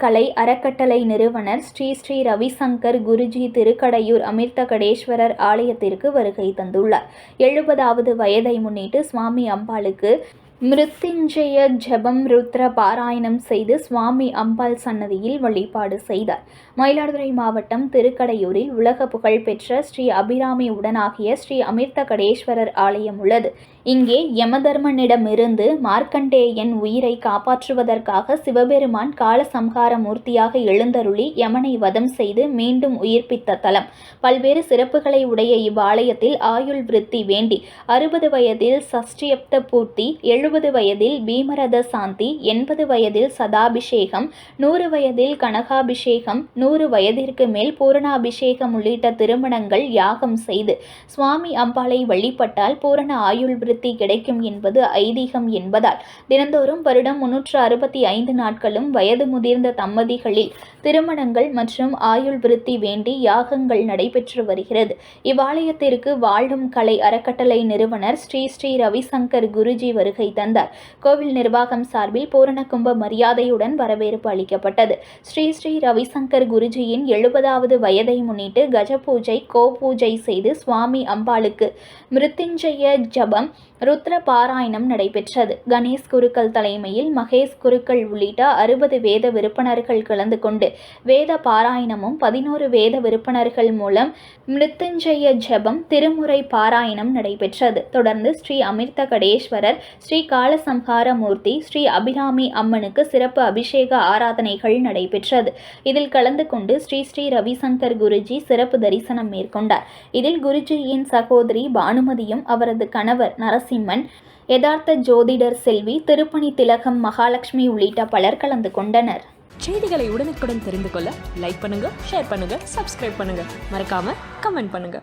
கலை அறக்கட்டளை நிறுவனர் ஸ்ரீ ஸ்ரீ ரவிசங்கர் குருஜி திருக்கடையூர் அமிர்தகடேஸ்வரர் ஆலயத்திற்கு வருகை தந்துள்ளார். 70வது வயதை முன்னிட்டு சுவாமி அம்பாளுக்கு மிருத்யுஞ்சய ஜபம் ருத்ர பாராயணம் செய்து சுவாமி அம்பாள் சன்னதியில் வழிபாடு செய்தார். மயிலாடுதுறை மாவட்டம் திருக்கடையூரில் உலக புகழ்பெற்ற ஸ்ரீ அபிராமி உடனாகிய ஸ்ரீ அமிர்தகடேஸ்வரர் ஆலயம் உள்ளது. இங்கே யமதர்மனிடமிருந்து மார்க்கண்டேயன் உயிரை காப்பாற்றுவதற்காக சிவபெருமான் காலசம்ஹார மூர்த்தியாக எழுந்தருளி யமனை வதம் செய்து மீண்டும் உயிர்ப்பித்த தலம். பல்வேறு சிறப்புகளை உடைய இவ்வாலயத்தில் ஆயுள் விருத்தி வேண்டி 60 வயதில் சஷ்டியப்த பூர்த்தி, 70 வயதில் பீமரத சாந்தி, 80 வயதில் சதாபிஷேகம், 100 வயதில் கனகாபிஷேகம், 100 வயதிற்கு மேல் பூரணாபிஷேகம் உள்ளிட்ட திருமணங்கள் யாகம் செய்து சுவாமி அம்பாளை வழிபட்டால் பூரண ஆயுள் விருத்தி கிடைக்கும் என்பது ஐதீகம் என்பதால் தினந்தோறும் வருடம் 365 நாட்களும் வயது முதிர்ந்த தம்பதிகளில் திருமணங்கள் மற்றும் ஆயுள் விருத்தி வேண்டி யாகங்கள் நடைபெற்று வருகிறது. இவ்வாலயத்திற்கு வாழும் கலை அறக்கட்டளை நிறுவனர் ஸ்ரீ ஸ்ரீ ரவிசங்கர் குருஜி வருகை தந்தார். கோவில் நிர்வாகம் சார்பில் பூரண கும்ப மரியாதையுடன் வரவேற்பு அளிக்கப்பட்டது. ஸ்ரீ ஸ்ரீ ரவிசங்கர் குருஜியின் 70வது வயதை முன்னிட்டு கஜ பூஜை, கோ பூஜை செய்து சுவாமி அம்பாளுக்கு மிருத்யுஞ்சய ஜபம் ருத்ர பாராயணம் நடைபெற்றது. கணேஷ் குருக்கள் தலைமையில் மகேஷ் குருக்கள் உள்ளிட்ட 60 வேத விற்பனர்கள் கலந்து கொண்டு வேத பாராயணமும் 11 வேத விற்பனர்கள் மூலம் மிருத்யுஞ்சய ஜபம் திருமுறை பாராயணம் நடைபெற்றது. தொடர்ந்து ஸ்ரீ அமிர்தகடேஸ்வரர், ஸ்ரீ காலசம்ஹார மூர்த்தி, ஸ்ரீ அபிராமி அம்மனுக்கு சிறப்பு அபிஷேக ஆராதனைகள் நடைபெற்றது. இதில் கலந்து கொண்டு ஸ்ரீ ஸ்ரீ ரவிசங்கர் குருஜி சிறப்பு தரிசனம் மேற்கொண்டார். இதில் குருஜியின் சகோதரி பானுமதியும் அவரது கணவர் நரசிம்மன், யதார்த்த ஜோதிடர் செல்வி, திருப்பணி திலகம் மகாலட்சுமி உள்ளிட்ட பலர் கலந்து கொண்டனர். செய்திகளை உடனுக்குடன் தெரிந்து கொள்ள லைக் பண்ணுங்க, ஷேர் பண்ணுங்க, சப்ஸ்கிரைப் பண்ணுங்க, மறக்காம கமெண்ட் பண்ணுங்க.